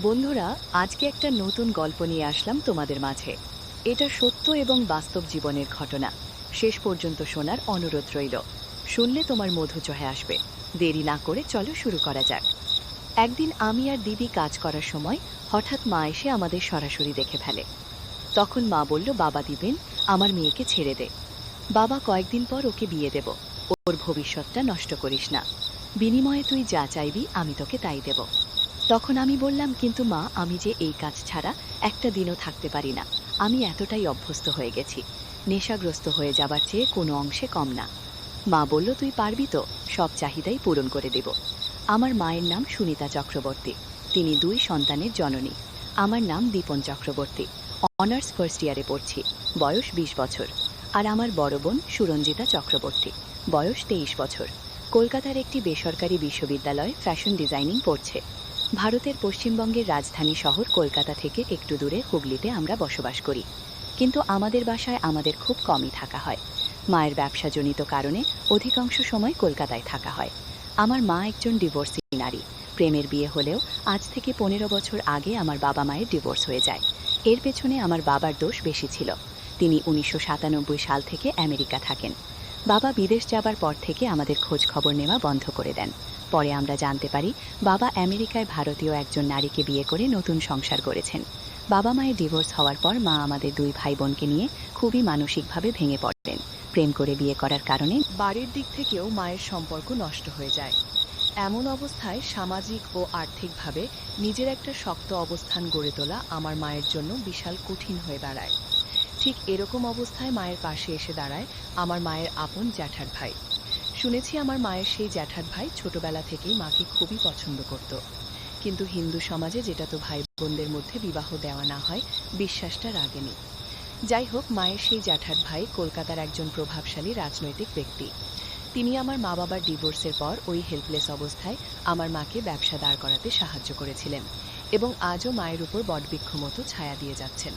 বন্ধুরা, আজকে একটা নতুন গল্প নিয়ে আসলাম তোমাদের মাঝে। এটা সত্য এবং বাস্তব জীবনের ঘটনা। শেষ পর্যন্ত শোনার অনুরোধ রইল। শুনলে তোমার মধু চহে আসবে। দেরি না করে চলো শুরু করা যাক। একদিন আমি আর দিদি কাজ করার সময় হঠাৎ মা এসে আমাদের সরাসরি দেখে ফেলে। তখন মা বলল, বাবা দিবেন, আমার মেয়েকে ছেড়ে দে। বাবা, কয়েকদিন পর ওকে বিয়ে দেব, ওর ভবিষ্যৎটা নষ্ট করিস না। বিনিময়ে তুই যা চাইবি আমি তোকে তাই দেব। তখন আমি বললাম, কিন্তু মা, আমি যে এই কাজ ছাড়া একটা দিনও থাকতে পারি না। আমি এতটাই অভ্যস্ত হয়ে গেছি, নেশাগ্রস্ত হয়ে যাবার চেয়ে কোনো অংশে কম না। মা বলল, তুই পারবি তো, সব চাহিদাই পূরণ করে দেব। আমার মায়ের নাম সুনিতা চক্রবর্তী, তিনি 2 সন্তানের জননী। আমার নাম দীপন চক্রবর্তী, অনার্স ফার্স্ট ইয়ারে পড়ছি, বয়স 20 বছর। আর আমার বড় বোন সুরঞ্জিতা চক্রবর্তী, বয়স 23 বছর। কলকাতার একটি বেসরকারি বিশ্ববিদ্যালয়ে ফ্যাশন ডিজাইনিং পড়ছে। ভারতের পশ্চিমবঙ্গের রাজধানী শহর কলকাতা থেকে একটু দূরে হুগলিতে আমরা বসবাস করি। কিন্তু আমাদের বাসায় আমাদের খুব কমই থাকা হয়। মায়ের ব্যবসাজনিত কারণে অধিকাংশ সময় কলকাতায় থাকা হয়। আমার মা একজন ডিভোর্সি নারী। প্রেমের বিয়ে হলেও আজ থেকে 15 বছর আগে আমার বাবা মায়ের ডিভোর্স হয়ে যায়। এর পেছনে আমার বাবার দোষ বেশি ছিল। তিনি 1997 সাল থেকে আমেরিকা থাকেন। বাবা বিদেশ যাবার পর থেকে আমাদের খোঁজ খবর নেওয়া বন্ধ করে দেন। পরে আমরা জানতে পারি বাবা আমেরিকায় ভারতীয় একজন নারীকে বিয়ে করে নতুন সংসার করেছেন। বাবা মায়ের ডিভোর্স হওয়ার পর মা আমাদের 2 ভাই বোনকে নিয়ে খুবই মানসিকভাবে ভেঙে পড়েন। প্রেম করে বিয়ে করার কারণে বাড়ির দিক থেকেও মায়ের সম্পর্ক নষ্ট হয়ে যায়। এমন অবস্থায় সামাজিক ও আর্থিকভাবে নিজের একটা শক্ত অবস্থান গড়ে তোলা আমার মায়ের জন্য বিশাল কঠিন হয়ে দাঁড়ায়। ঠিক এরকম অবস্থায় মায়ের পাশে এসে দাঁড়ায় আমার মায়ের আপন জ্যাঠার ভাই। শুনেছি আমার মায়ের সেই জ্যাঠার ভাই ছোটবেলা থেকেই মাকে খুবই পছন্দ করত। কিন্তু হিন্দু সমাজে যেটা তো ভাই বোনদের মধ্যে বিবাহ দেওয়া না হয়, বিশ্বাসটা রাগেনি। যাই হোক, মায়ের সেই জ্যাঠার ভাই কলকাতার একজন প্রভাবশালী রাজনৈতিক ব্যক্তি। তিনি আমার মা বাবার ডিভোর্সের পর ওই হেল্পলেস অবস্থায় আমার মাকে ব্যবসা দাঁড় করাতে সাহায্য করেছিলেন এবং আজও মায়ের উপর বটবৃক্ষ মতো ছায়া দিয়ে যাচ্ছেন।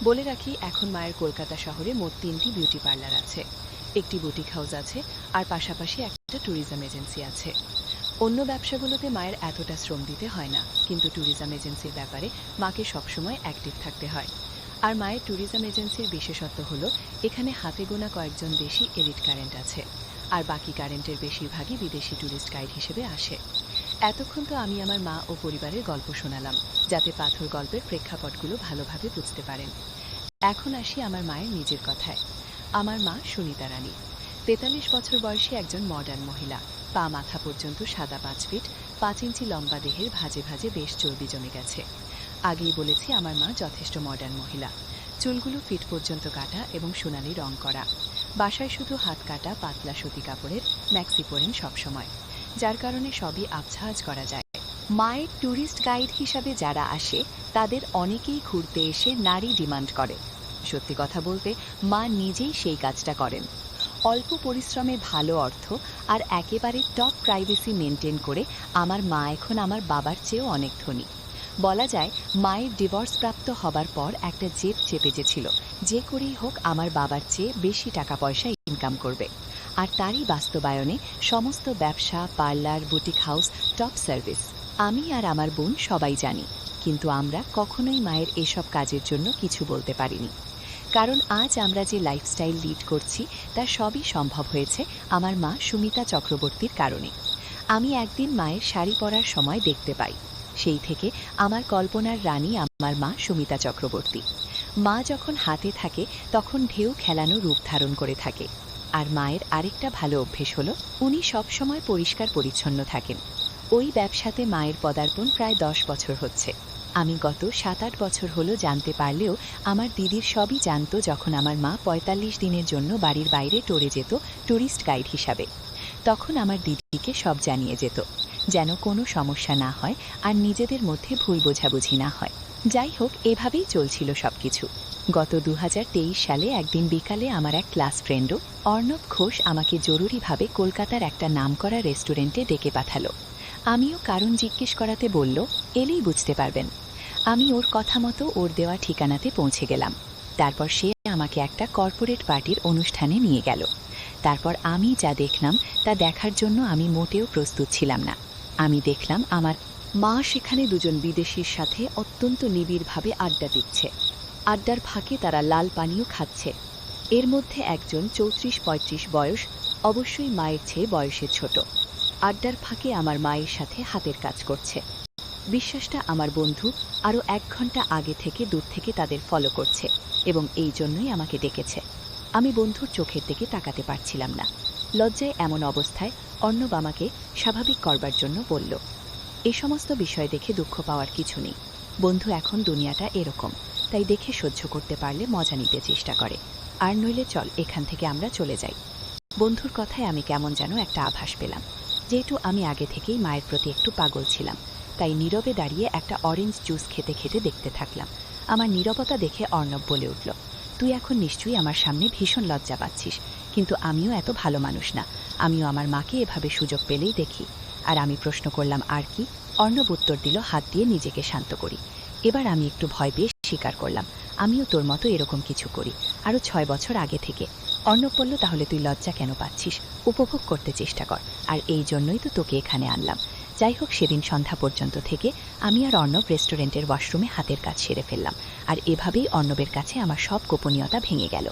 বলে রাখি, এখন মায়ের কলকাতা শহরে মোট 3টি বিউটি পার্লার আছে, একটি বুটিক হাউস আছে, আর পাশাপাশি একটা ট্যুরিজম এজেন্সি আছে। অন্য ব্যবসাগুলোতে মায়ের এতটা শ্রম দিতে হয় না, কিন্তু ট্যুরিজম এজেন্সির ব্যাপারে মাকে সবসময় অ্যাক্টিভ থাকতে হয়। আর মায়ের ট্যুরিজম এজেন্সির বিশেষত্ব হলো এখানে হাতে গোনা কয়েকজন দেশি এলিট কারেন্ট আছে, আর বাকি কারেন্টের বেশিরভাগই বিদেশি ট্যুরিস্ট গাইড হিসেবে আসে। এতক্ষণ তো আমি আমার মা ও পরিবারের গল্প শোনালাম, যাতে পাথর গল্পের প্রেক্ষাপটগুলো ভালোভাবে বুঝতে পারেন। এখন আসি আমার মায়ের নিজের কথায়। আমার মা সুনিতা রানী, 43 বছর বয়সী একজন মডার্ন মহিলা। পা মাথা পর্যন্ত সাদা, 5 ফিট 5 ইঞ্চি লম্বা দেহের ভাঁজে ভাঁজে বেশ চর্বি জমে গেছে। আগেই বলেছি আমার মা যথেষ্ট মডার্ন মহিলা। চুলগুলো ফিট পর্যন্ত কাটা এবং সোনালি রং করা। বাসায় শুধু হাত কাটা পাতলা সুতি কাপড়ের ম্যাক্সি পরেন সবসময়, যার কারণে সবই আবছাআজ করা যায়। মায়ের ট্যুরিস্ট গাইড হিসাবে যারা আসে তাদের অনেকেই ঘুরতে এসে নারী ডিমান্ড করে। সত্যি কথা বলতে, মা নিজেই সেই কাজটা করেন। অল্প পরিশ্রমে ভালো অর্থ আর একেবারে টপ প্রাইভেসি মেনটেন করে আমার মা এখন আমার বাবার চেয়েও অনেক ধনী। বলা যায় মায়ের ডিভোর্স প্রাপ্ত হবার পর একটা জেদ চেপে যেছিল, যে করেই হোক আমার বাবার চেয়ে বেশি টাকা পয়সা ইনকাম করবে। আর তারই বাস্তবায়নে সমস্ত ব্যবসা, parlour, boutique house, top service আমি আর আমার বোন সবাই জানি। কিন্তু আমরা কখনোই মায়ের এসব কাজের জন্য কিছু বলতে পারিনি, কারণ আজ আমরা যে লাইফস্টাইল লিড করছি তার সবই সম্ভব হয়েছে আমার মা সুমিতা চক্রবর্তীর কারণে। আমি একদিন মায়ের শাড়ি পরার সময় দেখতে পাই, সেই থেকে আমার কল্পনার রানী আমার মা সুমিতা চক্রবর্তী। মা যখন হাতে থাকে তখন ঢেউ খেলানো রূপ ধারণ করে থাকে। আর মায়ের আরেকটা ভালো অভ্যেস হলো উনি সবসময় পরিষ্কার পরিচ্ছন্ন থাকেন। ওই ব্যবসাতে মায়ের পদার্পণ প্রায় 10 বছর হচ্ছে। আমি গত 7-8 বছর হলো জানতে পারলেও আমার দিদির সবই জানতো যখন আমার মা 45 দিনের জন্য বাড়ির বাইরে ট্যুরে যেত ট্যুরিস্ট গাইড হিসাবে। তখন আমার দিদিকে সব জানিয়ে যেত, যেন কোনো সমস্যা না হয় আর নিজেদের মধ্যে ভুল বোঝাবুঝি না হয়। যাই হোক, এভাবেই চলছিল সবকিছু। গত 2023 সালে একদিন বিকালে আমার এক ক্লাস ফ্রেন্ডও অর্ণব ঘোষ আমাকে জরুরিভাবে কলকাতার একটা নামকরা রেস্টুরেন্টে ডেকে পাঠালো। আমিও কারণ জিজ্ঞেস করাতে বলল, এলেই বুঝতে পারবেন। আমি ওর কথা মতো ওর দেওয়া ঠিকানাতে পৌঁছে গেলাম। তারপর সে আমাকে একটা কর্পোরেট পার্টির অনুষ্ঠানে নিয়ে গেল। তারপর আমি যা দেখলাম তা দেখার জন্য আমি মোটেও প্রস্তুত ছিলাম না। আমি দেখলাম আমার মা সেখানে দুজন বিদেশির সাথে অত্যন্ত নিবিড়ভাবে আড্ডা দিচ্ছে। আড্ডার ফাঁকে তারা লাল পানীয় খাচ্ছে। এর মধ্যে একজন 34-35 বয়স, অবশ্যই মায়ের চেয়ে বয়সে ছোট, আড্ডার ফাঁকে আমার মায়ের সাথে হাতের কাজ করছে। বিশ্বাসটা আমার বন্ধু আরও 1 ঘন্টা আগে থেকে দূর থেকে তাদের ফলো করছে এবং এই জন্যই আমাকে ডেকেছে। আমি বন্ধুর চোখের দিকে তাকাতে পারছিলাম না। লজ্জায় এমন অবস্থায় অর্ণব আমাকে স্বাভাবিক করবার জন্য বলল, এই সমস্ত বিষয় দেখে দুঃখ পাওয়ার কিছু নেই। বন্ধু, এখন দুনিয়াটা এরকম, তাই দেখে সহ্য করতে পারলে মজা নিতে চেষ্টা করে, আর নইলে চল এখান থেকে আমরা চলে যাই। বন্ধুর কথায় আমি কেমন যেন একটা আভাস পেলাম। যেহেতু আমি আগে থেকেই মায়ের প্রতি একটু পাগল ছিলাম, তাই নীরবে দাঁড়িয়ে একটা অরেঞ্জ জুস খেতে খেতে দেখতে থাকলাম। আমার নীরবতা দেখে অর্ণব বলে উঠল, তুই এখন নিশ্চয়ই আমার সামনে ভীষণ লজ্জা পাচ্ছিস, কিন্তু আমিও এত ভালো মানুষ না। আমিও আমার মাকে এভাবে সুযোগ পেলেই দেখি। আর আমি প্রশ্ন করলাম, আর কি? অর্ণব উত্তর দিল, হাত দিয়ে নিজেকে শান্ত করি। এবার আমি একটু ভয় পেয়ে স্বীকার করলাম, আমিও তোর মতো এরকম কিছু করি, আরও 6 বছর আগে থেকে। অর্ণব বলল, তাহলে তুই লজ্জা কেন পাচ্ছিস? উপভোগ করতে চেষ্টা কর, আর এই জন্যই তো তোকে এখানে আনলাম। যাই হোক, সেদিন সন্ধ্যা পর্যন্ত থেকে আমি আর অর্ণব রেস্টুরেন্টের ওয়াশরুমে হাতের কাজ সেরে ফেললাম, আর এভাবেই অর্ণবের কাছে আমার সব গোপনীয়তা ভেঙে গেল।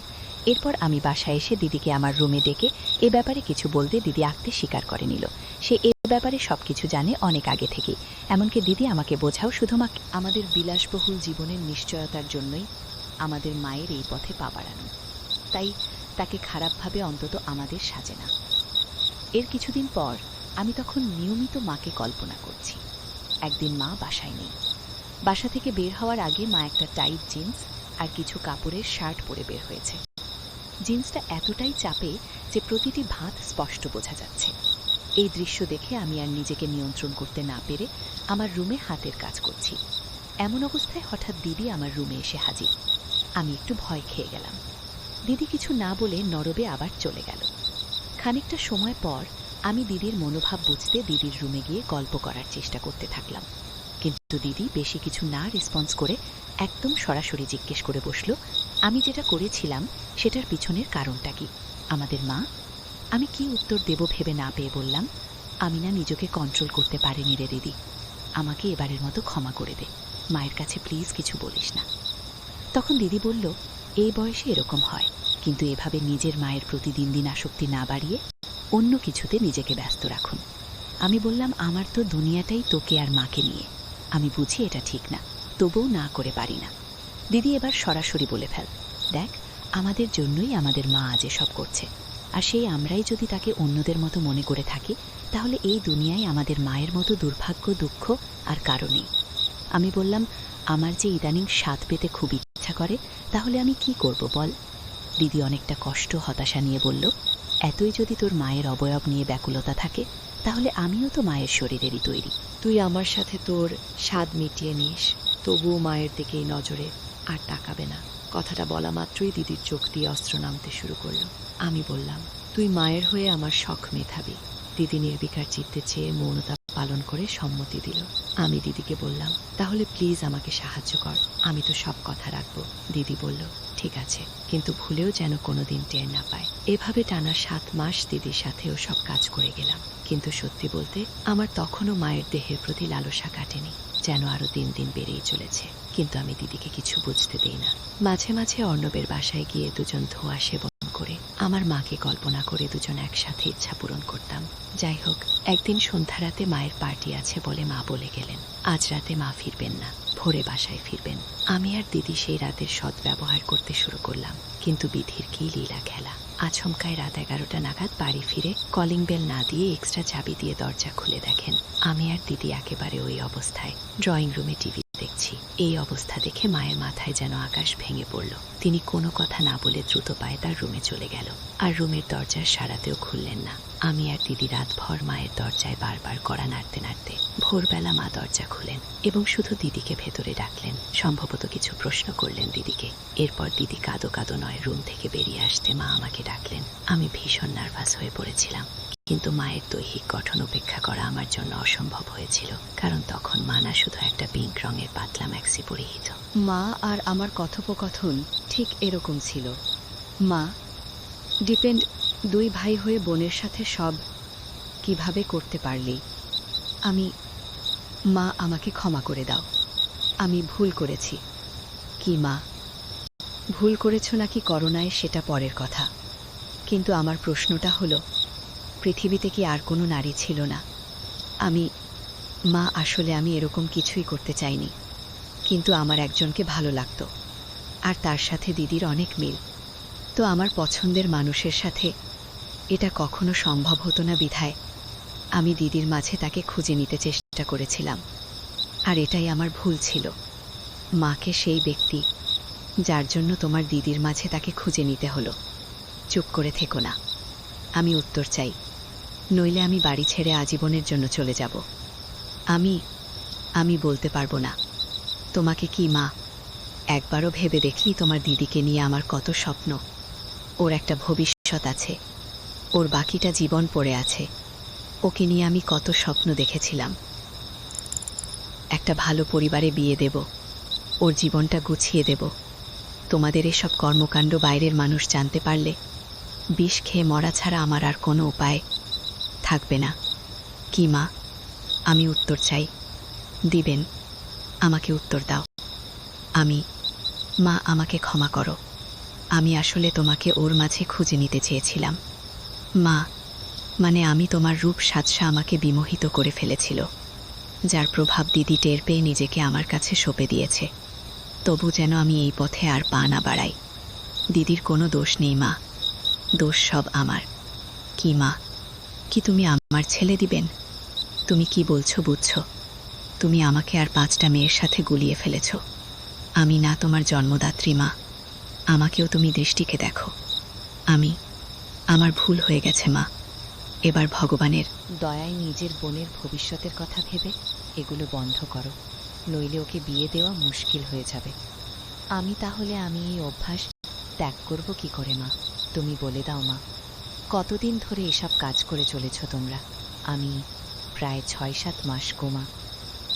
এরপর আমি বাসায় এসে দিদিকে আমার রুমে ডেকে এ ব্যাপারে কিছু বলতে দিদি আঁকতে স্বীকার করে নিল। সে এ ব্যাপারে সবকিছু জানে অনেক আগে থেকেই। এমনকি দিদি আমাকে বোঝাও শুধুমাত্র আমাদের বিলাসবহুল জীবনের নিশ্চয়তার জন্যই আমাদের মায়ের এই পথে পা বাড়ানো, তাই তাকে খারাপভাবে অন্তত আমাদের সাজে না। এর কিছুদিন পর আমি তখন নিয়মিত মাকে কল্পনা করছি। একদিন মা বাসায় নেই। বাসা থেকে বের হওয়ার আগে মা একটা টাইট জিন্স আর কিছু কাপড়ের শার্ট পরে বের হয়েছে। জিন্সটা এতটাই চাপে যে প্রতিটি ভাঁজ স্পষ্ট বোঝা যাচ্ছে। এই দৃশ্য দেখে আমি আর নিজেকে নিয়ন্ত্রণ করতে না পেরে আমার রুমে হাতের কাজ করছি। এমন অবস্থায় হঠাৎ দিদি আমার রুমে এসে হাজির। আমি একটু ভয় খেয়ে গেলাম। দিদি কিছু না বলে নীরবে আবার চলে গেল। খানিকটা সময় পর আমি দিদির মনোভাব বুঝতে দিদির রুমে গিয়ে গল্প করার চেষ্টা করতে থাকলাম, কিন্তু দিদি বেশি কিছু না রেসপন্স করে একদম সরাসরি জিজ্ঞেস করে বসল, আমি যেটা করেছিলাম সেটার পিছনের কারণটা কি? আমাদের মা। আমি কি উত্তর দেব ভেবে না পেয়ে বললাম, আমি না নিজেকে কন্ট্রোল করতে পারিনি রে দিদি, আমাকে এবারের মতো ক্ষমা করে দে, মায়ের কাছে প্লিজ কিছু বলিস না। তখন দিদি বলল, এই বয়সে এরকম হয়, কিন্তু এভাবে নিজের মায়ের প্রতি দিন দিন আসক্তি না বাড়িয়ে অন্য কিছুতে নিজেকে ব্যস্ত রাখুন। আমি বললাম, আমার তো দুনিয়াটাই তোকে আর মাকে নিয়ে, আমি বুঝি এটা ঠিক না, তবুও না করে পারি না। দিদি এবার সরাসরি বলে ফেল, দেখ, আমাদের জন্যই আমাদের মা আজ এসব করছে, আর সেই আমরাই যদি তাকে অন্যদের মতো মনে করে থাকি, তাহলে এই দুনিয়ায় আমাদের মায়ের মতো দুর্ভাগ্য, দুঃখ আর কারণেই। আমি বললাম, আমার যে ইদানিং স্বাদ পেতে খুব ইচ্ছা করে, তাহলে আমি কি করব বল? দিদি অনেকটা কষ্ট, হতাশা নিয়ে বলল, এতই যদি তোর মায়ের অবয়ব নিয়ে ব্যাকুলতা থাকে, তাহলে আমিও তো মায়ের শরীরেরই তৈরি। তুই আমার সাথে তোর স্বাদ মিটিয়ে নিস, তবুও মায়ের দিকেই নজরে আর তাকাবে না। কথাটা বলা মাত্রই দিদির চোখ দিয়ে অস্ত্র নামতে শুরু করলো। আমি বললাম, তুই মায়ের হয়ে আমার শখ মেটাবি। দিদি নির্বিকার চিত্তে চেয়ে মৌনতা পালন করে সম্মতি দিল। আমি দিদিকে বললাম, তাহলে প্লিজ আমাকে সাহায্য কর, আমি তো সব কথা রাখবো। দিদি বলল, ঠিক আছে, কিন্তু ভুলেও যেন কোনোদিন টের না পায়। এভাবে টানা 7 মাস দিদির সাথেও সব কাজ করে গেলাম, কিন্তু সত্যি বলতে আমার তখনও মায়ের দেহের প্রতি লালসা কাটেনি, যেন আরো দিন দিন বেড়েই চলেছে। কিন্তু আমি দিদিকে কিছু বুঝতে দেই না। মাঝে মাঝে অর্ণবের বাসায় গিয়ে দুজন ধোঁয়া সেবন করে আমার মাকে কল্পনা করে দুজন একসাথে ইচ্ছা পূরণ করতাম। যাই হোক, একদিন সন্ধ্যা রাতে মায়ের পার্টি আছে বলে মা বলে গেলেন, আজ রাতে মা ফিরবেন না, ভোরে বাসায় ফিরবেন। আমি আর দিদি সেই রাতের সদ্ব্যবহার করতে শুরু করলাম, কিন্তু বিধির কি লীলা খেলা। আচমকায় রাত 11টা নাগাদ বাড়ি ফিরে কলিং বেল না দিয়ে এক্সট্রা চাবি দিয়ে দরজা খুলে দেখেন আমি আর দিদি একেবারে ওই অবস্থায় ড্রয়িং রুমে টিভি দেখছি। এই অবস্থা দেখে মায়ের মাথায় যেন আকাশ ভেঙে পড়ল। তিনি কোনো কথা না বলে দ্রুত পায়ে তার রুমে চলে গেল, আর রুমের দরজার সারাতেও খুললেন না। আমি আর দিদি রাতভর মায়ের দরজায় বারবার কড়া নাড়তে নাড়তে ভোরবেলা মা দরজা খুলেন এবং শুধু দিদিকে ভেতরে ডাকলেন, সম্ভবত কিছু প্রশ্ন করলেন দিদিকে। এরপর দিদি কাঁদো কাঁদো নয় রুম থেকে বেরিয়ে আসতে মা আমাকে ডাকলেন। আমি ভীষণ নার্ভাস হয়ে পড়েছিলাম, কিন্তু মায়ের দৈহিক গঠন উপেক্ষা করা আমার জন্য অসম্ভব হয়েছিল, কারণ তখন মা না শুধু একটা পিঙ্ক রঙের পাতলা ম্যাক্সি পরিহিত। মা আর আমার কথোপকথন ঠিক এরকম ছিল, মা, ডিপেন্ড, 2 ভাই হয়ে বোনের সাথে সব কিভাবে করতে পারলি? মা, আমাকে ক্ষমা করে দাও। আমি ভুল করেছি। কি মা, ভুল করেছো নাকি করোনায় সেটা পরের কথা, কিন্তু আমার প্রশ্নটা হলো, পৃথিবীতে কি আর কোনো নারী ছিল না? মা, আসলে আমি এরকম কিছুই করতে চাইনি, কিন্তু আমার একজনকে ভালো লাগতো, আর তার সাথে দিদির অনেক মিল। তো আমার পছন্দের মানুষের সাথে এটা কখনো সম্ভব হতো না বিধায় আমি দিদির মাঝে তাকে খুঁজে নিতে চেষ্টা করেছিলাম। আর এটাই আমার ভুল ছিল। মাকে সেই ব্যক্তি যার জন্য তোমার দিদির মাঝে তাকে খুঁজে নিতে হলো। চুপ করে থেকো না, আমি উত্তর চাই, নইলে আমি বাড়ি ছেড়ে আজীবনের জন্য চলে যাব। আমি বলতে পারবো না। তোমাকে কি মা, একবারও ভেবে দেখলি তোমার দিদিকে নিয়ে আমার কত স্বপ্ন? ওর একটা ভবিষ্যৎ আছে, ওর বাকিটা জীবন পড়ে আছে। ওকে নিয়ে আমি কত স্বপ্ন দেখেছিলাম। একটা ভালো পরিবারে বিয়ে দেব, ওর জীবনটা গুছিয়ে দেব। তোমাদের এসব কর্মকাণ্ড বাইরের মানুষ জানতে পারলে বিষ খেয়ে মরা ছাড়া আমার আর কোনো উপায় থাকবে না। কি মা, আমি উত্তর চাই, দিবেন? আমাকে উত্তর দাও। মা, আমাকে ক্ষমা করো। আমি আসলে তোমাকে ওর মাঝে খুঁজে নিতে চেয়েছিলাম। মা, মানে আমি তোমার রূপ সাজসা আমাকে বিমোহিত করে ফেলেছিল, যার প্রভাব দিদি টের পেয়ে নিজেকে আমার কাছে সঁপে দিয়েছে। তবু যেন আমি এই পথে আর পা না বাড়াই। দিদির কোনো দোষ নেই মা, দোষ সব আমার। কি মা, কি তুমি আমার ছেলে দিবেন? তুমি কি বলছো বুঝছো? তুমি আমাকে আর 5টা মেয়ের সাথে গুলিয়ে ফেলেছ। আমি না তোমার জন্মদাত্রী মা, আমাকেও তুমি দৃষ্টিকে দেখো। আমার ভুল হয়ে গেছে মা। এবার ভগবানের দয়ায় নিজের বোনের ভবিষ্যতের কথা ভেবে এগুলো বন্ধ করো, নইলে ওকে বিয়ে দেওয়া মুশকিল হয়ে যাবে। তাহলে আমি এই অভ্যাস ত্যাগ করব কি করে মা? তুমি বলে দাও মা, কতদিন ধরে এসব কাজ করে চলেছ তোমরা? আমি প্রায় 6-7 মাস গোমা।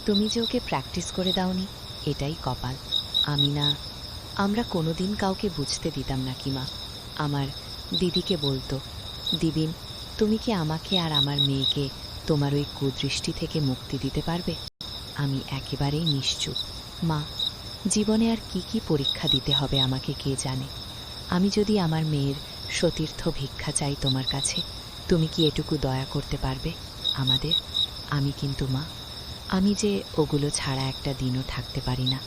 তুমি যে ওকে প্র্যাকটিস করে দাওনি, এটাই কপাল। আমরা কোনোদিন কাউকে বুঝতে দিতাম না কি মা। আমার দিদিকে বলতো, দিবিন, তুমি কি আমাকে আর আমার মেয়েকে তোমার ওই কুদৃষ্টি থেকে মুক্তি দিতে পারবে? আমি একেবারেই নিশ্চুপ মা। জীবনে আর কি কি পরীক্ষা দিতে হবে আমাকে কে জানে। আমি যদি আমার মেয়ের সতীর্থ ভিক্ষা চাই তোমার কাছে, তুমি কি এটুকু দয়া করতে পারবে আমাদের? আমি কিন্তু মা, আমি যে ওগুলো ছাড়া একটা দিনও থাকতে পারি না,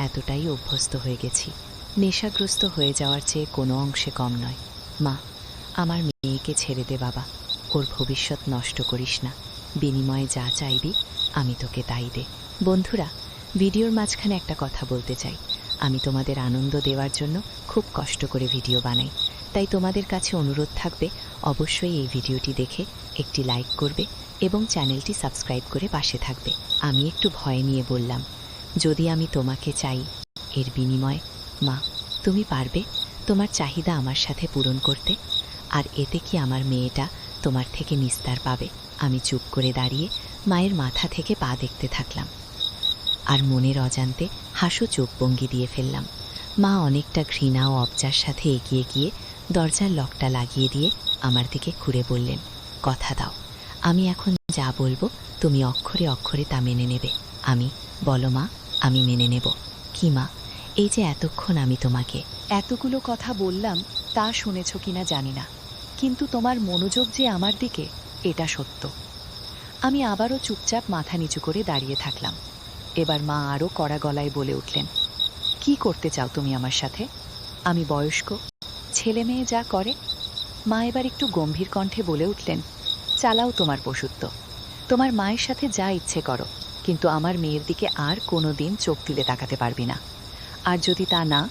এতটাই অভ্যস্ত হয়ে গেছি। নেশাগ্রস্ত হয়ে যাওয়ার চেয়ে কোনো অংশে কম নয়। মা, আমার মেয়েকে ছেড়ে দে বাবা, ওর ভবিষ্যৎ নষ্ট করিস না। বিনিময়ে যা চাইবি আমি তোকে তাই দে। বন্ধুরা, ভিডিওর মাঝখানে একটা কথা বলতে চাই। আমি তোমাদের আনন্দ দেওয়ার জন্য খুব কষ্ট করে ভিডিও বানাই, তাই তোমাদের কাছে অনুরোধ থাকবে অবশ্যই এই ভিডিওটি দেখে একটি লাইক করবে এবং চ্যানেলটি সাবস্ক্রাইব করে পাশে থাকবে। আমি একটু ভয় নিয়ে বললাম, যদি আমি তোমাকে চাই, এর বিনিময়ে মা তুমি পারবে তোমার চাহিদা আমার সাথে পূরণ করতে? আর এতে কি আমার মেয়েটা তোমার থেকে নিস্তার পাবে? আমি চুপ করে দাঁড়িয়ে মায়ের মাথা থেকে পা দেখতে থাকলাম, আর মনের অজান্তে হাসু চোখ ভঙ্গি দিয়ে ফেললাম। মা অনেকটা ঘৃণা ও অবজার সাথে এগিয়ে গিয়ে দরজার লকটা লাগিয়ে দিয়ে আমার দিকে ঘুরে বললেন, কথা দাও, আমি এখন যা বলবো তুমি অক্ষরে অক্ষরে তা মেনে নেবে। বলো মা, আমি মেনে নেব। কি মা, এই যে এতক্ষণ আমি তোমাকে এতগুলো কথা বললাম, তা শুনেছ কিনা জানি না, কিন্তু তোমার মনোযোগ যে আমার দিকে, এটা সত্য। আমি আবারও চুপচাপ মাথা নিচু করে দাঁড়িয়ে থাকলাম। এবার মা আরও কড়া গলায় বলে উঠলেন, কি করতে চাও তুমি আমার সাথে? আমি বয়স্ক, ছেলে মেয়ে যা করে। মা এবার একটু গম্ভীর কণ্ঠে বলে উঠলেন, চালাও তোমার পশুত্ব, তোমার মায়ের সাথে যা ইচ্ছে করো, কিন্তু আমার মেয়ের দিকে আর কোনো দিন চোখ তুলে তাকাতে পারবি না। আর যদি তা না,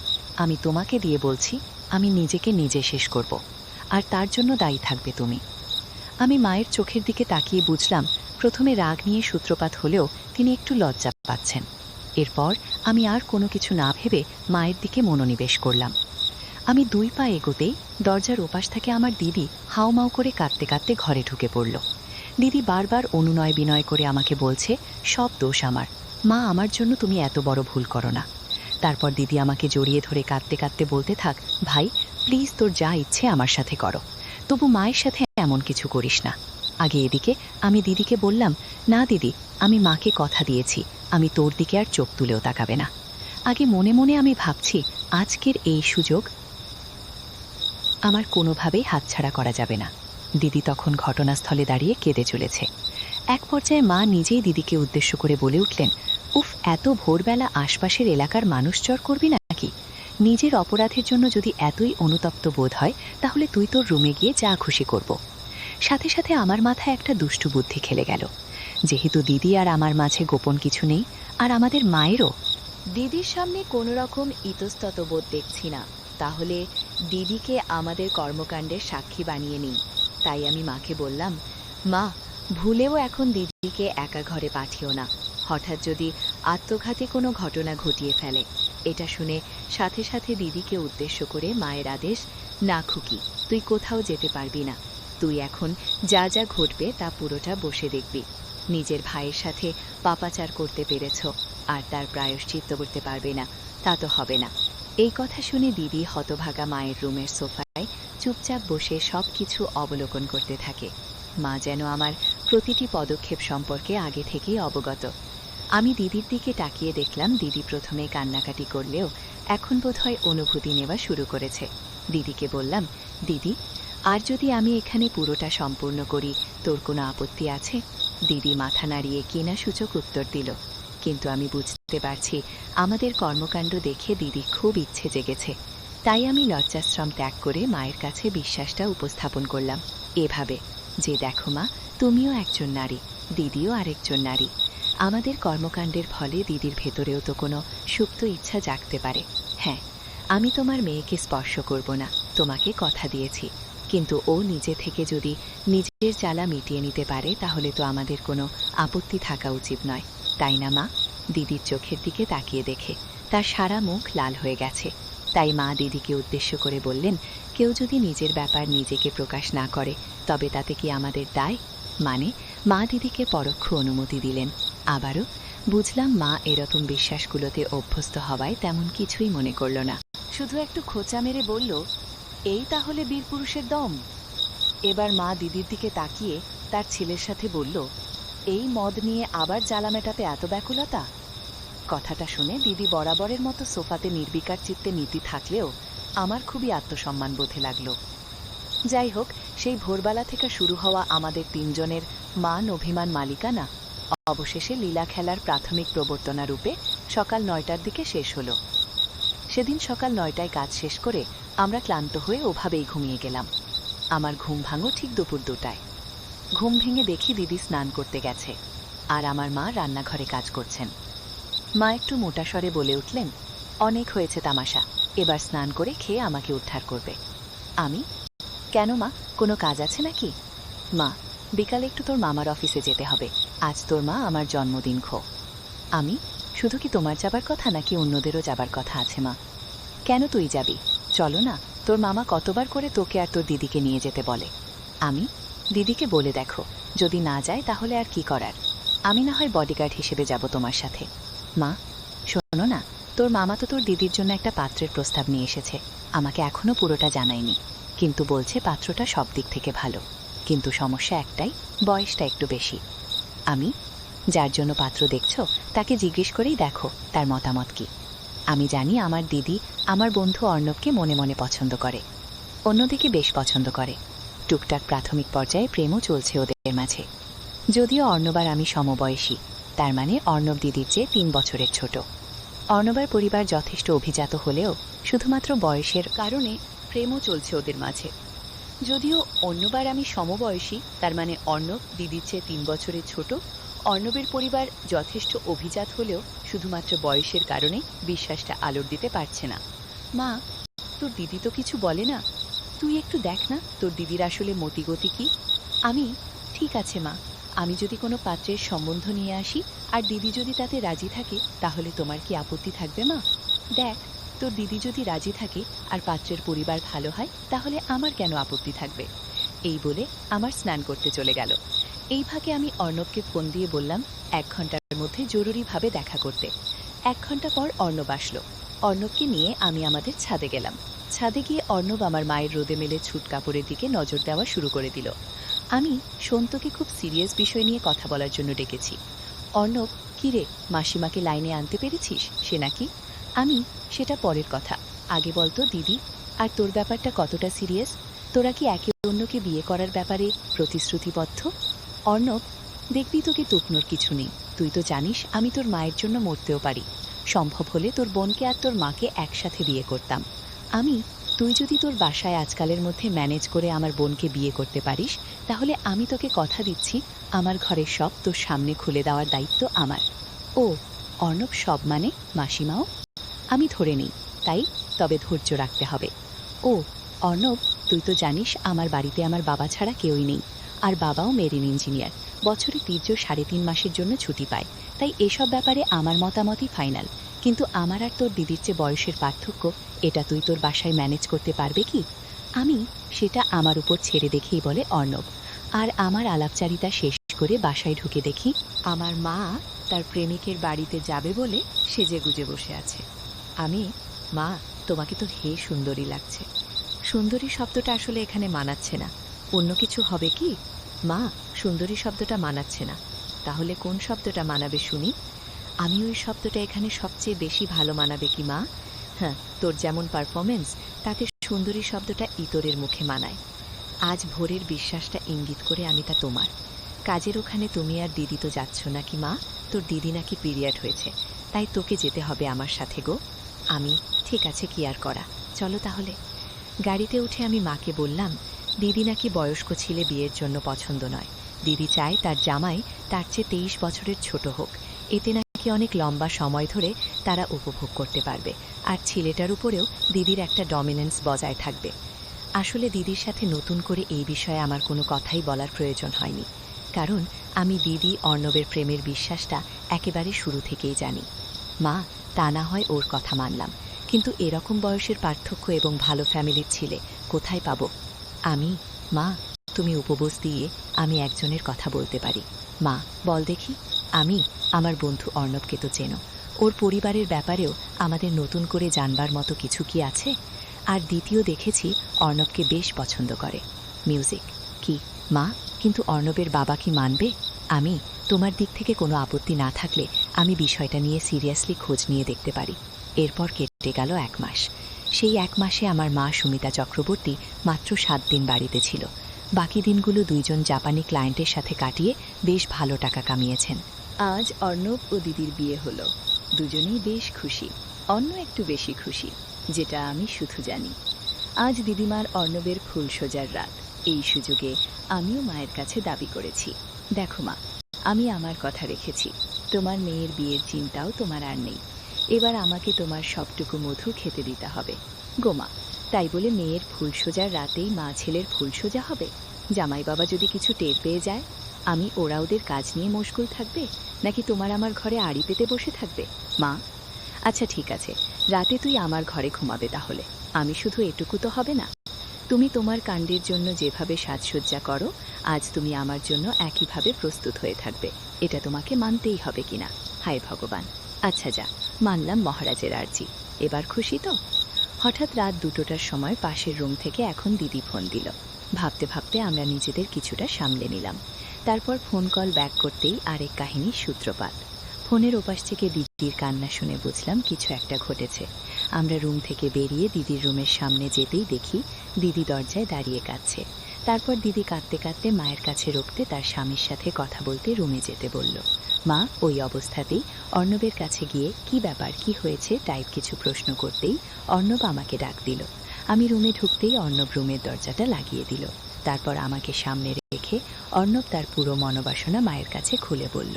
আমি তোমাকে দিয়ে বলছি, আমি নিজেকে নিজে শেষ করব, আর তার জন্য দায়ী থাকবে তুমি। আমি মায়ের চোখের দিকে তাকিয়ে বুঝলাম, প্রথমে রাগ নিয়ে সূত্রপাত হলেও তিনি একটু লজ্জা পাচ্ছেন। এরপর আমি আর কোনো কিছু না ভেবে মায়ের দিকে মনোনিবেশ করলাম। আমি 2 পা এগোতেই দরজার ওপাশ থেকে আমার দিদি হাউমাউ করে কাঁদতে কাঁদতে ঘরে ঢুকে পড়ল। দিদি বারবার অনুনয় বিনয় করে আমাকে বলছে, সব দোষ আমার, মা আমার জন্য তুমি এত বড় ভুল করো না। তারপর দিদি আমাকে জড়িয়ে ধরে কাঁদতে কাঁদতে বলতে থাক, ভাই প্লিজ তোর যা ইচ্ছে আমার সাথে করো, তবু মায়ের সাথে এমন কিছু করিস না। আগে এদিকে আমি দিদিকে বললাম, না দিদি, আমি মাকে কথা দিয়েছি আমি তোর দিকে আর চোখ তুলেও তাকাবে না। আগে মনে মনে আমি ভাবছি আজকের এই সুযোগ আমার কোনোভাবেই হাতছাড়া করা যাবে না। দিদি তখন ঘটনাস্থলে দাঁড়িয়ে কেঁদে চলেছে। এক পর্যায়ে মা নিজেই দিদিকে উদ্দেশ্য করে বলে উঠলেন, উফ, এত ভোরবেলা আশপাশের এলাকার মানুষ চর করবি নাকি? নিজের অপরাধের জন্য যদি এতই অনুতপ্ত বোধ হয় তাহলে তুই তোর রুমে গিয়ে যা খুশি করব। সাথে সাথে আমার মাথায় একটা দুষ্টু বুদ্ধি খেলে গেল। যেহেতু দিদি আর আমার মাঝে গোপন কিছু নেই, আর আমাদের মায়েরও দিদির সামনে কোনো রকম ইতস্তত বোধ দেখছি না, তাহলে দিদিকে আমাদের কর্মকাণ্ডের সাক্ষী বানিয়ে নিই। তাই আমি মাকে বললাম, মা, ভুলেও এখন দিদিকে একা ঘরে পাঠিও না। হঠাৎ যদি আত্মঘাতী কোনো ঘটনা ঘটিয়ে ফেলে। এটা শুনে সাথে সাথে দিদিকে উদ্দেশ্য করে মায়ের আদেশ, না খুকি, তুই কোথাও যেতে পারবি না। তুই এখন যা যা ঘটবে তা পুরোটা বসে দেখবি। নিজের ভাইয়ের সাথে পাপাচার করতে পেরেছ, আর তার প্রায়শ্চিত্ত করতে পারবে না, তা তো হবে না। এই কথা শুনে দিদি হতভাগা মায়ের রুমের সোফায় চুপচাপ বসে সব কিছু অবলোকন করতে থাকে। মা যেন আমার প্রতিটি পদক্ষেপ সম্পর্কে আগে থেকেই অবগত। আমি দিদির দিকে তাকিয়ে দেখলাম দিদি প্রথমে কান্নাকাটি করলেও এখন বোধহয় অনুভূতি নেওয়া শুরু করেছে। দিদিকে বললাম, দিদি, আর যদি আমি এখানে পুরোটা সম্পূর্ণ করি তোর কোনো আপত্তি আছে? দিদি মাথা নাড়িয়ে কিনা সূচক উত্তর দিল। কিন্তু আমি বুঝতে পারছি আমাদের কর্মকাণ্ড দেখে দিদি খুব ইচ্ছে জেগেছে। তাই আমি লজ্জাশ্রম ত্যাগ করে মায়ের কাছে বিশ্বাসটা উপস্থাপন করলাম এভাবে যে, দেখো মা, তুমিও একজন নারী, দিদিও আরেকজন নারী। আমাদের কর্মকাণ্ডের ফলে দিদির ভেতরেও তো কোনো সুপ্ত ইচ্ছা জাগতে পারে। হ্যাঁ, আমি তোমার মেয়েকে স্পর্শ করব না, তোমাকে কথা দিয়েছি। কিন্তু ও নিজে থেকে যদি নিজের জ্বালা মিটিয়ে নিতে পারে তাহলে তো আমাদের কোনো আপত্তি থাকা উচিত নয়, তাই না মা? দিদির চোখের দিকে তাকিয়ে দেখে তার সারা মুখ লাল হয়ে গেছে। তাই মা দিদিকে উদ্দেশ্য করে বললেন, কেউ যদি নিজের ব্যাপার নিজেকে প্রকাশ না করে তবে তাতে কি আমাদের দায়? মানে মা দিদিকে পরোক্ষ অনুমতি দিলেন। আবারও বুঝলাম মা এরকম বিশ্বাসগুলোতে অভ্যস্ত হওয়ায় তেমন কিছুই মনে করল না, শুধু একটু খোঁচা মেরে বলল, এই তাহলে বীরপুরুষের দম। এবার মা দিদির দিকে তাকিয়ে তার ছেলের সাথে বলল, এই মদ নিয়ে আবার জ্বালা মেটাতে এত ব্যাকুলতা? কথাটা শুনে দিদি বরাবরের মতো সোফাতে নির্বিকার চিত্তে নীতি থাকলেও আমার খুবই আত্মসম্মান বোধে লাগলো। যাই হোক, সেই ভোরবেলা থেকে শুরু হওয়া আমাদের তিনজনের মান অভিমান মালিকানা অবশেষে লীলা খেলার প্রাথমিক প্রবর্তনা রূপে সকাল ৯টার দিকে শেষ হলো। সেদিন সকাল ৯টায় কাজ শেষ করে আমরা ক্লান্ত হয়ে ওভাবেই ঘুমিয়ে গেলাম। আমার ঘুম ভাঙো ঠিক দুপুর ২টায়। ঘুম ভেঙে দেখি দিদি স্নান করতে গেছে, আর আমার মা রান্নাঘরে কাজ করছেন। মা একটু মোটা স্বরে বলে উঠলেন, অনেক হয়েছে তামাশা, এবার স্নান করে খেয়ে আমাকে উদ্ধার করবে। আমি, কেন মা, কোনো কাজ আছে নাকি? মা, বিকালে একটু তোর মামার অফিসে যেতে হবে, আজ তোর মা আমার জন্মদিন খো। আমি, শুধু কি তোমার যাবার কথা নাকি অন্যদেরও যাবার কথা আছে মা? কেন তুই যাবি? চলো না, তোর মামা কতবার করে তোকে আর তোর দিদিকে নিয়ে যেতে বলে। আমি, দিদিকে বলে দেখো, যদি না যায় তাহলে আর কি করার, আমি না হয় বডিগার্ড হিসেবে যাব তোমার সাথে। মা, শোনো না, তোর মামা তো তোর দিদির জন্য একটা পাত্রের প্রস্তাব নিয়ে এসেছে, আমাকে এখনো পুরোটা জানায়নি, কিন্তু বলছে পাত্রটা সব দিক থেকে ভালো, কিন্তু সমস্যা একটাই, বয়সটা একটু বেশি। আমি, যার জন্য পাত্র দেখছো তাকে জিজ্ঞেস করেই দেখো তার মতামত কি। আমি জানি আমার দিদি আমার বন্ধু অর্ণবকে মনে মনে পছন্দ করে, অন্যদিকে বেশ পছন্দ করে। টুকটাক প্রাথমিক পর্যায়ে প্রেমও চলছে ওদের মাঝে। যদিও অর্ণব আর আমি সমবয়সী, তার মানে অর্ণব দিদির চেয়ে ৩ বছরের ছোট। অর্ণবের পরিবার যথেষ্ট অভিজাত হলেও শুধুমাত্র বয়সের কারণে প্রেমও চলছে ওদের মাঝে। যদিও অন্যবার আমি সমবয়সী, তার মানে অর্ণব দিদির চেয়ে ৩ বছরের ছোট। অর্ণবের পরিবার যথেষ্ট অভিজাত হলেও শুধুমাত্র বয়সের কারণে বিশ্বাসটা আলোর দিতে পারছে না। মা, তোর দিদি তো কিছু বলে না, তুই একটু দেখ না তোর দিদির আসলে মতিগতি কি। আমি, ঠিক আছে মা, আমি যদি কোনো পাত্রের সম্বন্ধ নিয়ে আসি আর দিদি যদি তাতে রাজি থাকে তাহলে তোমার কি আপত্তি থাকবে মা? দেখ, তোর দিদি যদি রাজি থাকে আর পাত্রের পরিবার ভালো হয় তাহলে আমার কেন আপত্তি থাকবে? এই বলে আমার স্নান করতে চলে গেল। এই ফাঁকে আমি অর্ণবকে ফোন দিয়ে বললাম ১ ঘন্টার মধ্যে জরুরিভাবে দেখা করতে। ১ ঘন্টা পর অর্ণব আসলো। অর্ণবকে নিয়ে আমি আমাদের ছাদে গেলাম। ছাদে গিয়ে অর্ণব আমার মায়ের রোদে মেলে ছুট কাপড়ের দিকে নজর দেওয়া শুরু করে দিল। আমি সন্তকে খুব সিরিয়াস বিষয় নিয়ে কথা বলার জন্য ডেকেছি। অর্ণব, কিরে, মাসিমাকে লাইনে আনতে পেরেছিস? সে নাকি? আমি, সেটা পরের কথা। আগে বলতো দিদি, আর তোর ব্যাপারটা কতটা সিরিয়াস? তোরা কি একে অন্যকে বিয়ে করার ব্যাপারে প্রতিশ্রুতিবদ্ধ? অর্ণব, দেখবি তোকে তুকনোর কিছু নেই। তুই তো জানিস আমি তোর মায়ের জন্য মরতেও পারি। সম্ভব হলে তোর বোনকে আর তোর মাকে একসাথে বিয়ে করতাম। তুই যদি তোর বাসায় আজকালের মধ্যে ম্যানেজ করে আমার বোনকে বিয়ে করতে পারিস, তাহলে আমি তোকে কথা দিচ্ছি আমার ঘরের সব তোর সামনে খুলে দেওয়ার দায়িত্ব আমার। ও, অর্ণব, সব মানে মাসিমাও? আমি ধরে নেই, তাই? তবে ধৈর্য রাখতে হবে। ও অর্ণব, তুই তো জানিস আমার বাড়িতে আমার বাবা ছাড়া কেউই নেই, আর বাবাও মেরিন ইঞ্জিনিয়ার। বছরে তীর্য 3.5 মাসের জন্য ছুটি পায়, তাই এসব ব্যাপারে আমার মতামতই ফাইনাল। কিন্তু আমার আর তোর দিদির যে বয়সের পার্থক্য, এটা তুই তোর বাসায় ম্যানেজ করতে পারবে কি? সেটা আমার উপর ছেড়ে দেখেই বলে অর্ণব। আর আমার আলাপচারিতা শেষ করে বাসায় ঢুকে দেখি আমার মা তার প্রেমিকের বাড়িতে যাবে বলে সেজেগুজে বসে আছে। মা, তোমাকে তো হে সুন্দরী লাগছে। সুন্দরী শব্দটা আসলে এখানে মানাচ্ছে না, অন্য কিছু হবে কি? মা, সুন্দরী শব্দটা মানাচ্ছে না। তাহলে কোন শব্দটা মানাবে শুনি? আমি ওই শব্দটা এখানে সবচেয়ে বেশি ভালো মানাবে কি মা? হ্যাঁ, তোর যেমন পারফরমেন্স, তাতে সুন্দরী শব্দটা ইতরের মুখে মানায়। আজ ভোরের বিশ্বাসটা ইঙ্গিত করে আমি তা তোমার। কাজের ওখানে তুমি আর দিদি তো যাচ্ছ নাকি মা? তোর দিদি নাকি পিরিয়ড হয়েছে, তাই তোকে যেতে হবে আমার সাথে গো। ঠিক আছে, কি আর করা, চলো তাহলে। গাড়িতে উঠে আমি মাকে বললাম, দিদি নাকি বয়স্ক ছেলে বিয়ের জন্য পছন্দ নয়। দিদি চায় তার জামাই তার চেয়ে 23 বছরের ছোট হোক, এতে নাকি অনেক লম্বা সময় ধরে তারা উপভোগ করতে পারবে, আর ছেলেটার উপরেও দিদির একটা ডমিনেন্স বজায় থাকবে। আসলে দিদির সাথে নতুন করে এই বিষয়ে আমার কোনো কথাই বলার প্রয়োজন হয়নি, কারণ আমি দিদি অর্ণবের প্রেমের বিশ্বাসটা একেবারে শুরু থেকেই জানি। মা, তা না হয় ওর কথা মানলাম, কিন্তু এরকম বয়সের পার্থক্য এবং ভালো ফ্যামিলির ছেলে কোথায় পাবো? মা, তুমি উপবোস দিয়ে আমি একজনের কথা বলতে পারি। মা, বল দেখি। আমার বন্ধু অর্ণবকে তো চেনো, ওর পরিবারের ব্যাপারেও আমাদের নতুন করে জানবার মতো কিছু কি আছে? আর দ্বিতীয়, দেখেছি অর্ণবকে বেশ পছন্দ করে। মিউজিক কি মা? কিন্তু অর্ণবের বাবা কি মানবে? তোমার দিক থেকে কোনো আপত্তি না থাকলে আমি বিষয়টা নিয়ে সিরিয়াসলি খোঁজ নিয়ে দেখতে পারি। এরপর কেটে গেল 1 মাস। সেই 1 মাসে আমার মা সুমিতা চক্রবর্তী মাত্র 7 দিন বাড়িতে ছিল। বাকি দিনগুলো 2 জন জাপানি ক্লায়েন্টের সাথে কাটিয়ে বেশ ভালো টাকা কামিয়েছেন। আজ অর্ণব ও দিদির বিয়ে হলো। দুজনেই বেশ খুশি, অন্য একটু বেশি খুশি, যেটা আমি শুধু জানি। আজ দিদিমার অর্ণবের ফুল সোজার রাত। এই সুযোগে আমিও মায়ের কাছে দাবি করেছি, দেখো মা, আমি আমার কথা রেখেছি। তোমার মেয়ের বিয়ের চিন্তাও তোমার আর নেই। এবার আমাকে তোমার সবটুকু মধু খেতে দিতে হবে গোমা। তাই বলে মেয়ের ফুল সোজার রাতেই মা ছেলের ফুল সোজা হবে? জামাই বাবা যদি কিছু টের পেয়ে যায়, ওরা ওদের কাজ নিয়ে মশগুল থাকবে, নাকি তোমার আমার ঘরে আড়ি পেতে বসে থাকবে? মা, আচ্ছা ঠিক আছে, রাতে তুই আমার ঘরে ঘুমাবে তাহলে। আমি শুধু এটুকু তো হবে না? তুমি তোমার কাণ্ডের জন্য যেভাবে সাজসজ্জা করো, আজ তুমি আমার জন্য একইভাবে প্রস্তুত হয়ে থাকবে। এটা তোমাকে মানতেই হবে কিনা? হায় ভগবান! আচ্ছা যা, মানলাম মহারাজের আর্জি। এবার খুশি তো? হঠাৎ রাত 2টার সময় পাশের রুম থেকে এখন দিদি ফোন দিল। ভাবতে ভাবতে আমরা নিজেদের কিছুটা সামলে নিলাম। তারপর ফোন কল ব্যাক করতেই আরেক কাহিনীর সূত্রপাত। ফোনের ওপাশ থেকে দিদির কান্না শুনে বুঝলাম কিছু একটা ঘটেছে। আমরা রুম থেকে বেরিয়ে দিদির রুমের সামনে যেতেই দেখি দিদি দরজায় দাঁড়িয়ে কাঁদছে। তারপর দিদি কাঁদতে কাঁদতে মায়ের কাছে রুখতে তার স্বামীর সাথে কথা বলতে রুমে যেতে বলল। মা ওই অবস্থাতেই অর্ণবের কাছে গিয়ে কি ব্যাপার, কি হয়েছে টাইপ কিছু প্রশ্ন করতেই অর্ণব আমাকে ডাক দিল। আমি রুমে ঢুকতেই অর্ণব রুমের দরজাটা লাগিয়ে দিল। তারপর আমাকে সামনে রেখে অর্ণব তার পুরো মনোবাসনা মায়ের কাছে খুলে বলল।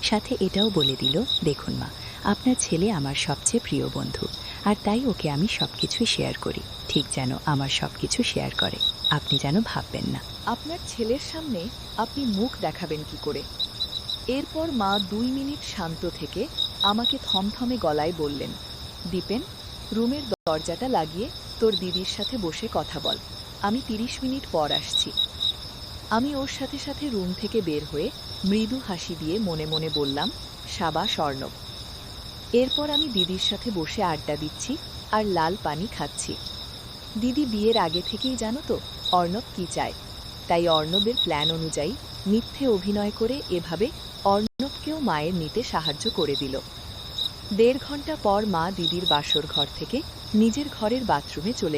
সাথে এটাও বলে দিল, দেখুন মা, আপনার ছেলে আমার সবচেয়ে প্রিয় বন্ধু, আর তাই ওকে আমি সবকিছুই শেয়ার করি, ঠিক যেন আমার সবকিছু শেয়ার করে। আপনি যেন ভাববেন না আপনার ছেলের সামনে আপনি মুখ দেখাবেন কি করে। এরপর মা 2 মিনিট শান্ত থেকে আমাকে থমথমে গলায় বললেন, দীপেন, রুমের দরজাটা লাগিয়ে তোর দিদির সাথে বসে কথা বল, আমি 30 মিনিট পর আসছি। আমি ওর সাথে সাথে রুম থেকে বের হয়ে মৃদু হাসি দিয়ে মনে মনে বললাম, সাবাস অর্ণব। এরপর আমি দিদির সাথে বসে আড্ডা দিচ্ছি আর লাল পানি খাচ্ছি। দিদি বিয়ের আগে থেকেই জানো তো অর্ণব কি চায়, তাই অর্ণবের প্ল্যান অনুযায়ী মিথ্যে অভিনয় করে এভাবে অর্ণবকেও মায়ের নিতে সাহায্য করে দিল। 1.5 ঘন্টা পর মা দিদির বাসর ঘর থেকে নিজের ঘরের বাথরুমে চলে